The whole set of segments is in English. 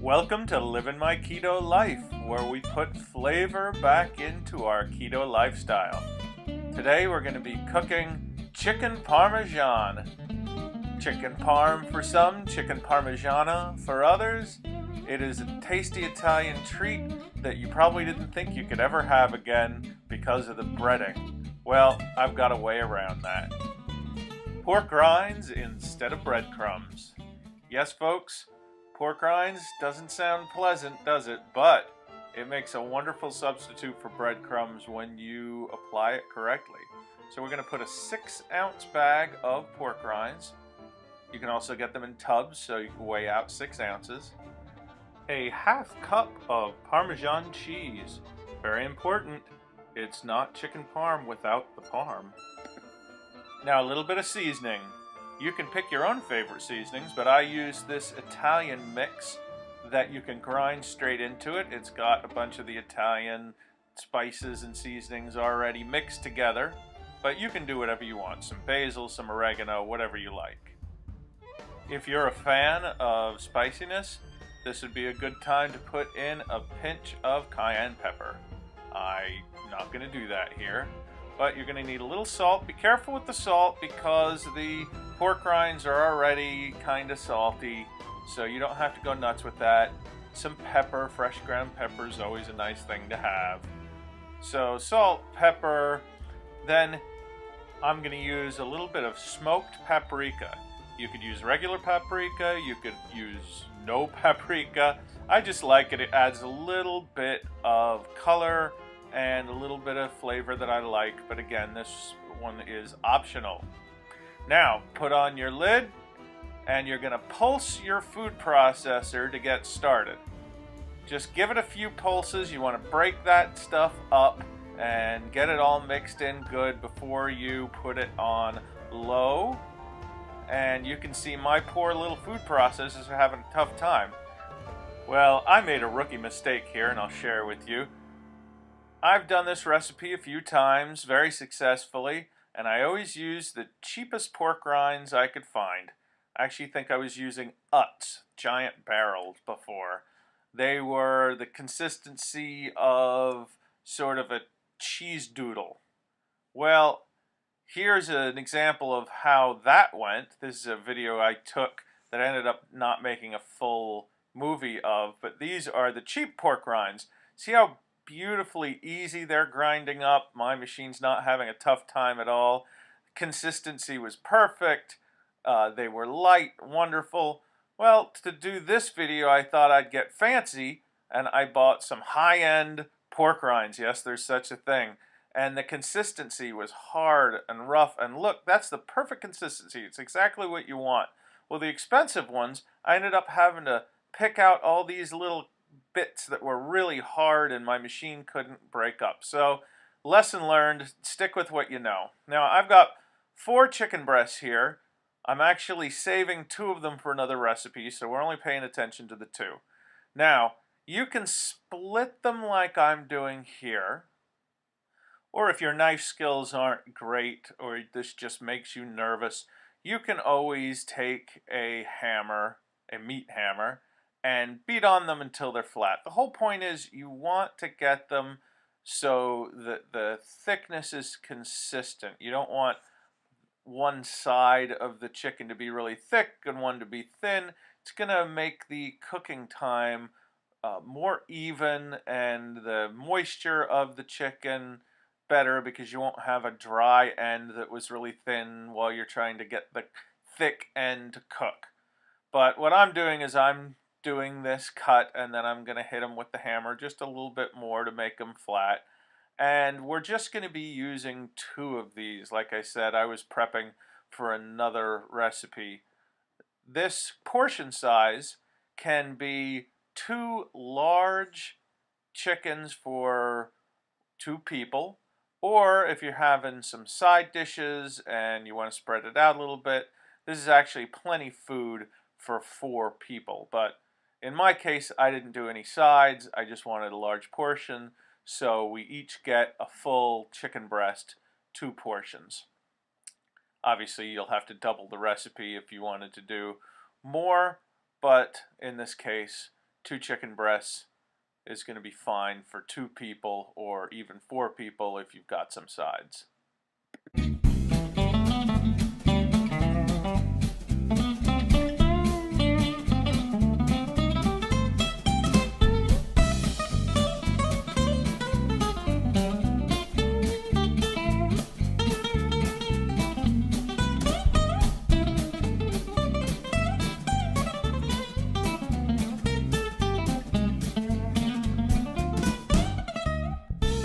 Welcome to Living My Keto Life, where we put flavor back into our keto lifestyle. Today we're going to be cooking chicken parmesan. Chicken parm for some, chicken parmigiana for others. It is a tasty Italian treat that you probably didn't think you could ever have again because of the breading. Well, I've got a way around that. Pork rinds instead of breadcrumbs. Yes, folks, pork rinds doesn't sound pleasant, does it? But it makes a wonderful substitute for breadcrumbs when you apply it correctly. So we're going to put a 6-ounce bag of pork rinds. You can also get them in tubs, so you can weigh out 6 ounces. A half cup of Parmesan cheese. Very important, it's not chicken parm without the parm. Now a little bit of seasoning. You can pick your own favorite seasonings, but I use this Italian mix that you can grind straight into it. It's got a bunch of the Italian spices and seasonings already mixed together, but you can do whatever you want. Some basil, some oregano, whatever you like. If you're a fan of spiciness, this would be a good time to put in a pinch of cayenne pepper. I'm not going to do that here. But you're going to need a little salt. Be careful with the salt because the pork rinds are already kind of salty, so you don't have to go nuts with that. Some pepper, fresh ground pepper is always a nice thing to have. So salt, pepper, then I'm going to use a little bit of smoked paprika. You could use regular paprika, you could use no paprika. I just like it. It adds a little bit of color and a little bit of flavor that I like, but again, this one is optional. Now, put on your lid, and you're going to pulse your food processor to get started. Just give it a few pulses. You want to break that stuff up and get it all mixed in good before you put it on low. And you can see my poor little food processors are having a tough time. Well, I made a rookie mistake here, and I'll share with you. I've done this recipe a few times very successfully, and I always use the cheapest pork rinds I could find. I actually think I was using Utz, giant barrels, before. They were the consistency of sort of a cheese doodle. Well, here's an example of how that went. This is a video I took that I ended up not making a full movie of, but these are the cheap pork rinds. See how beautifully easy they're grinding up. My machine's not having a tough time at all. Consistency was perfect. They were light, wonderful. Well, to do this video, I thought I'd get fancy, and I bought some high-end pork rinds. Yes, there's such a thing. And the consistency was hard and rough. And look, that's the perfect consistency. It's exactly what you want. Well, the expensive ones, I ended up having to pick out all these little bits that were really hard and my machine couldn't break up. So, lesson learned, stick with what you know. Now, I've got 4 chicken breasts here. I'm actually saving 2 of them for another recipe, so we're only paying attention to the 2. Now, you can split them like I'm doing here, or if your knife skills aren't great or this just makes you nervous, you can always take a hammer, a meat hammer, and beat on them until they're flat. The whole point is you want to get them so that the thickness is consistent. You don't want one side of the chicken to be really thick and one to be thin. It's going to make the cooking time more even and the moisture of the chicken better because you won't have a dry end that was really thin while you're trying to get the thick end to cook. But what I'm doing is I'm doing this cut and then I'm going to hit them with the hammer just a little bit more to make them flat. And we're just going to be using 2 of these. Like I said, I was prepping for another recipe. This portion size can be 2 large chickens for 2 people. Or if you're having some side dishes and you want to spread it out a little bit, this is actually plenty food for 4 people. But in my case, I didn't do any sides. I just wanted a large portion. So we each get a full chicken breast, 2 portions. Obviously, you'll have to double the recipe if you wanted to do more. But in this case, 2 chicken breasts is going to be fine for 2 people or even 4 people if you've got some sides.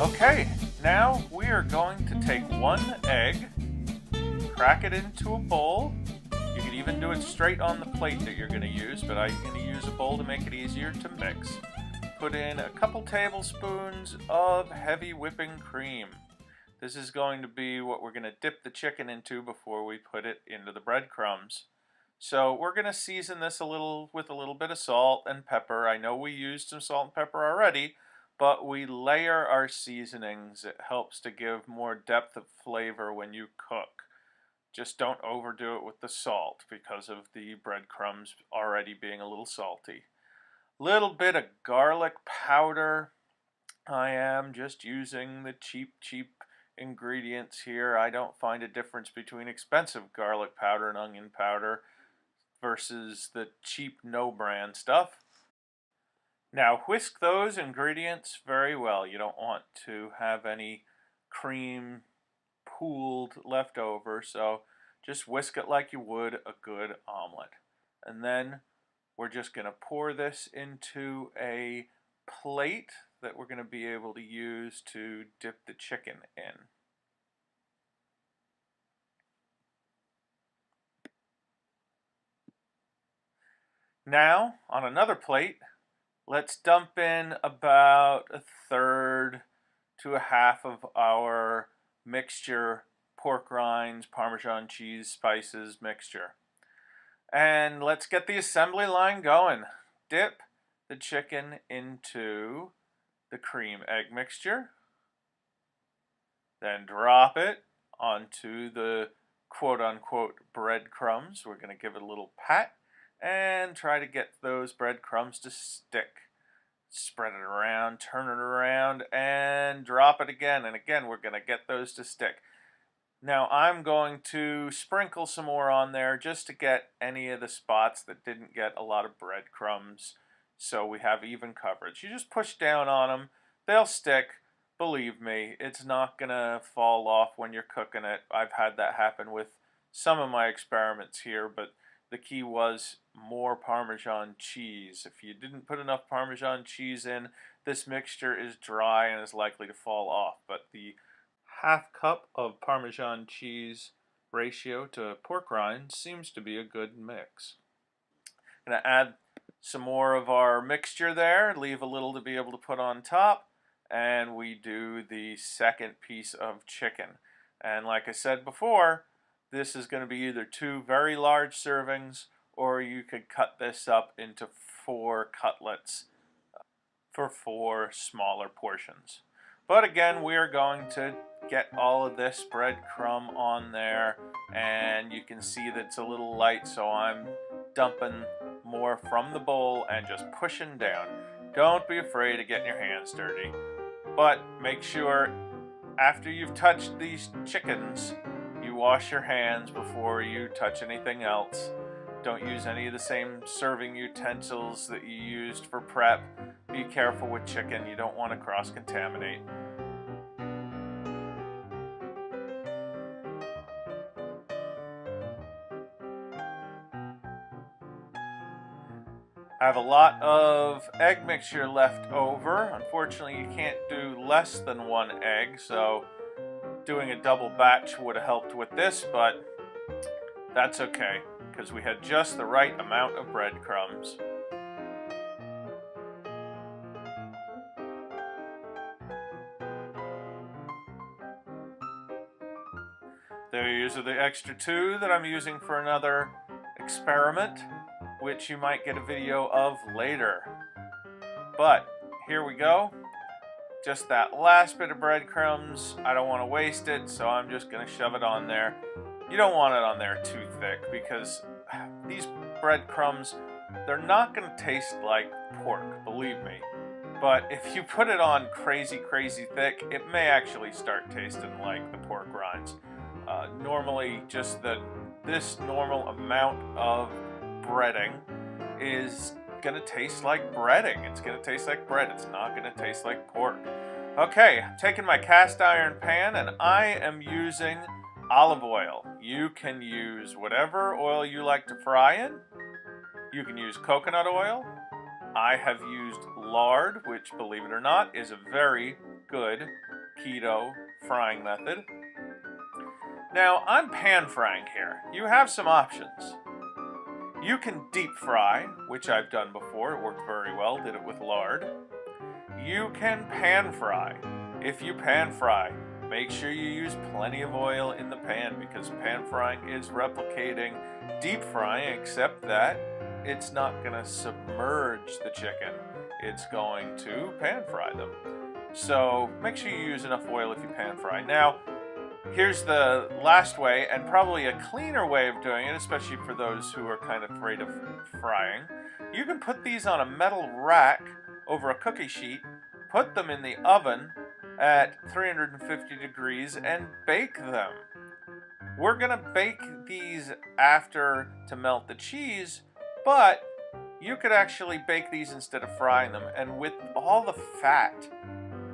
Okay, now we are going to take 1 egg, crack it into a bowl. You could even do it straight on the plate that you're going to use, but I'm going to use a bowl to make it easier to mix. Put in a couple tablespoons of heavy whipping cream. This is going to be what we're going to dip the chicken into before we put it into the breadcrumbs. So we're going to season this a little with a little bit of salt and pepper. I know we used some salt and pepper already, but we layer our seasonings. It helps to give more depth of flavor when you cook. Just don't overdo it with the salt because of the breadcrumbs already being a little salty. Little bit of garlic powder. I am just using the cheap ingredients here. I don't find a difference between expensive garlic powder and onion powder versus the cheap no-brand stuff. Now whisk those ingredients very well. You don't want to have any cream pooled left over, so just whisk it like you would a good omelet. And then we're just going to pour this into a plate that we're going to be able to use to dip the chicken in. Now, on another plate, let's dump in about 1/3 to 1/2 of our mixture, pork rinds, Parmesan cheese, spices mixture. And let's get the assembly line going. Dip the chicken into the cream egg mixture. Then drop it onto the quote-unquote breadcrumbs. We're going to give it a little pat and try to get those breadcrumbs to stick. Spread it around, turn it around, and drop it again. And again, we're going to get those to stick. Now I'm going to sprinkle some more on there just to get any of the spots that didn't get a lot of breadcrumbs so we have even coverage. You just push down on them. They'll stick. Believe me, it's not going to fall off when you're cooking it. I've had that happen with some of my experiments here, but the key was more Parmesan cheese. If you didn't put enough Parmesan cheese in, this mixture is dry and is likely to fall off. But the 1/2 cup of Parmesan cheese ratio to pork rinds seems to be a good mix. I'm going to add some more of our mixture there, leave a little to be able to put on top, and we do the second piece of chicken. And like I said before, this is going to be either 2 very large servings, or you could cut this up into 4 cutlets for 4 smaller portions. But again, we are going to get all of this breadcrumb on there, and you can see that it's a little light, so I'm dumping more from the bowl and just pushing down. Don't be afraid of getting your hands dirty, but make sure after you've touched these chickens, you wash your hands before you touch anything else. Don't use any of the same serving utensils that you used for prep. Be careful with chicken. You don't want to cross-contaminate. I have a lot of egg mixture left over. Unfortunately, you can't do less than 1 egg, so doing a double batch would have helped with this, but that's okay, because we had just the right amount of breadcrumbs. These are the extra 2 that I'm using for another experiment, which you might get a video of later. But here we go. Just that last bit of breadcrumbs. I don't want to waste it, so I'm just going to shove it on there. You don't want it on there too thick because these breadcrumbs they're not going to taste like pork, believe me. But if you put it on crazy, crazy thick, it may actually start tasting like the pork rinds. Normally, just this normal amount of breading is going to taste like breading. It's going to taste like bread. It's not going to taste like pork. Okay, I'm taking my cast iron pan and I am using olive oil. You can use whatever oil you like to fry in. You can use coconut oil. I have used lard, which, believe it or not, is a very good keto frying method. Now, I'm pan frying here. You have some options. You can deep fry, which I've done before. It worked very well. Did it with lard. You can pan fry. If you pan fry, make sure you use plenty of oil in the pan because pan frying is replicating deep frying, except that it's not going to submerge the chicken. It's going to pan fry them. So make sure you use enough oil if you pan fry. Now, here's the last way, and probably a cleaner way of doing it, especially for those who are kind of afraid of frying. You can put these on a metal rack over a cookie sheet, put them in the oven at 350 degrees, and bake them. We're going to bake these after to melt the cheese, but you could actually bake these instead of frying them. And with all the fat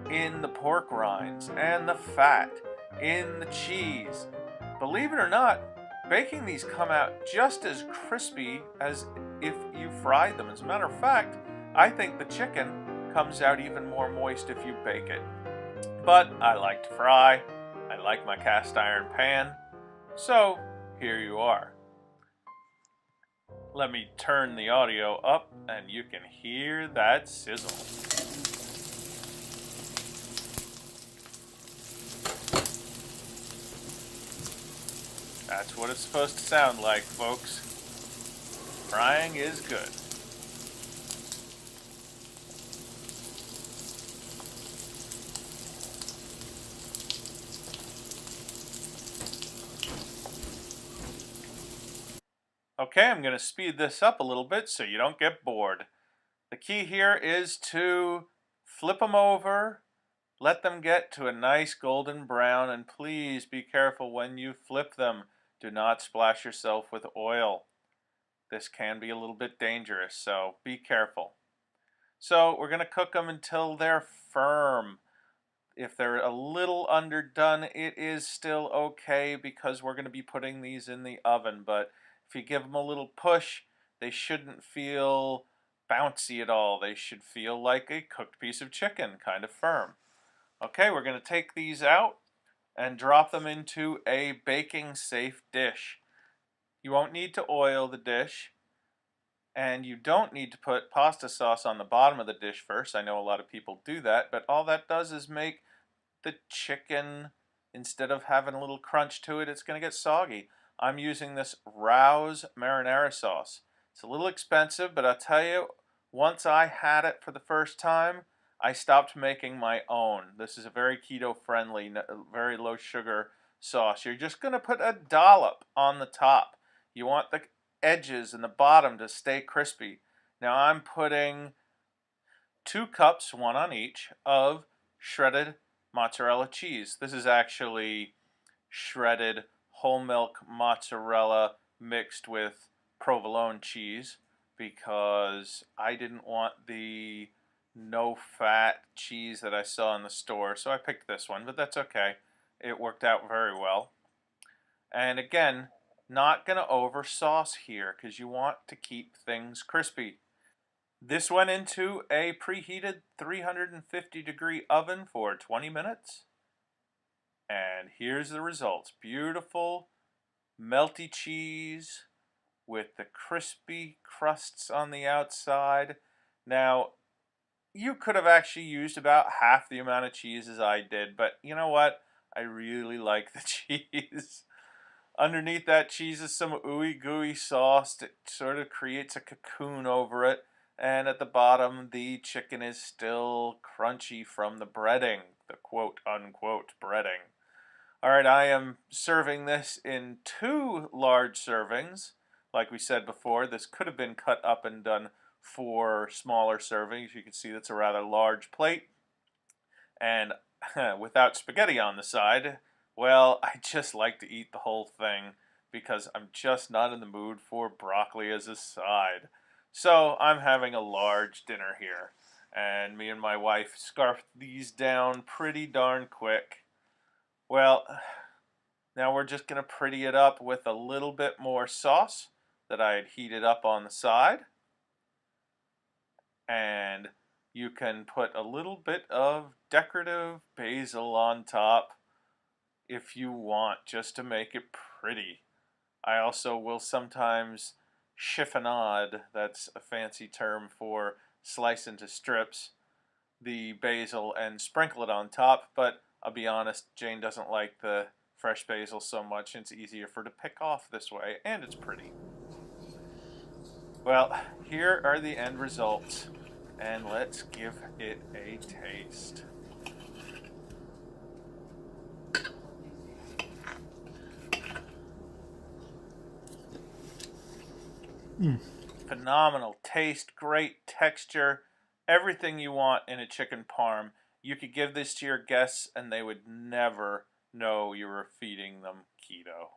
in the pork rinds and the fat in the cheese, believe it or not, baking these come out just as crispy as if you fried them. As a matter of fact, I think the chicken comes out even more moist if you bake it. But I like to fry. I like my cast iron pan. So here you are. Let me turn the audio up and you can hear that sizzle. That's what it's supposed to sound like, folks. Frying is good. Okay, I'm going to speed this up a little bit so you don't get bored. The key here is to flip them over, let them get to a nice golden brown, and please be careful when you flip them. Do not splash yourself with oil. This can be a little bit dangerous, so be careful. So we're going to cook them until they're firm. If they're a little underdone, it is still okay because we're going to be putting these in the oven, but if you give them a little push, they shouldn't feel bouncy at all. They should feel like a cooked piece of chicken, kind of firm. Okay, we're going to take these out and drop them into a baking safe dish. You won't need to oil the dish, and you don't need to put pasta sauce on the bottom of the dish first. I know a lot of people do that, but all that does is make the chicken, instead of having a little crunch to it, it's going to get soggy. I'm using this Rouse marinara sauce. It's a little expensive, but I'll tell you, once I had it for the first time, I stopped making my own. This is a very keto-friendly, very low-sugar sauce. You're just going to put a dollop on the top. You want the edges and the bottom to stay crispy. Now I'm putting 2 cups, one on each, of shredded mozzarella cheese. This is actually shredded whole milk mozzarella mixed with provolone cheese because I didn't want the no fat cheese that I saw in the store, so I picked this one, but that's okay. It worked out very well. And again, not going to over sauce here because you want to keep things crispy. This went into a preheated 350 degree oven for 20 minutes. And here's the results. Beautiful, melty cheese with the crispy crusts on the outside. Now, you could have actually used about half the amount of cheese as I did, but you know what? I really like the cheese. Underneath that cheese is some ooey gooey sauce that sort of creates a cocoon over it. And at the bottom, the chicken is still crunchy from the breading, the quote-unquote breading. All right, I am serving this in 2 large servings. Like we said before, this could have been cut up and done 4 smaller servings. You can see that's a rather large plate. And without spaghetti on the side, well, I just like to eat the whole thing because I'm just not in the mood for broccoli as a side. So I'm having a large dinner here. And me and my wife scarfed these down pretty darn quick. Well, now we're just going to pretty it up with a little bit more sauce that I had heated up on the side. And you can put a little bit of decorative basil on top if you want, just to make it pretty. I also will sometimes chiffonade, that's a fancy term for slice into strips, the basil and sprinkle it on top, but I'll be honest, Jane doesn't like the fresh basil so much, and it's easier for her to pick off this way, and it's pretty. Well, here are the end results, and let's give it a taste. Phenomenal taste, great texture, everything you want in a chicken parm. You could give this to your guests and they would never know you were feeding them keto.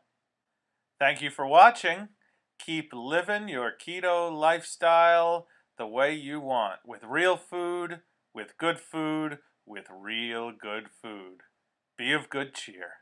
Thank you for watching. Keep living your keto lifestyle the way you want, with real food, with good food, with real good food. Be of good cheer.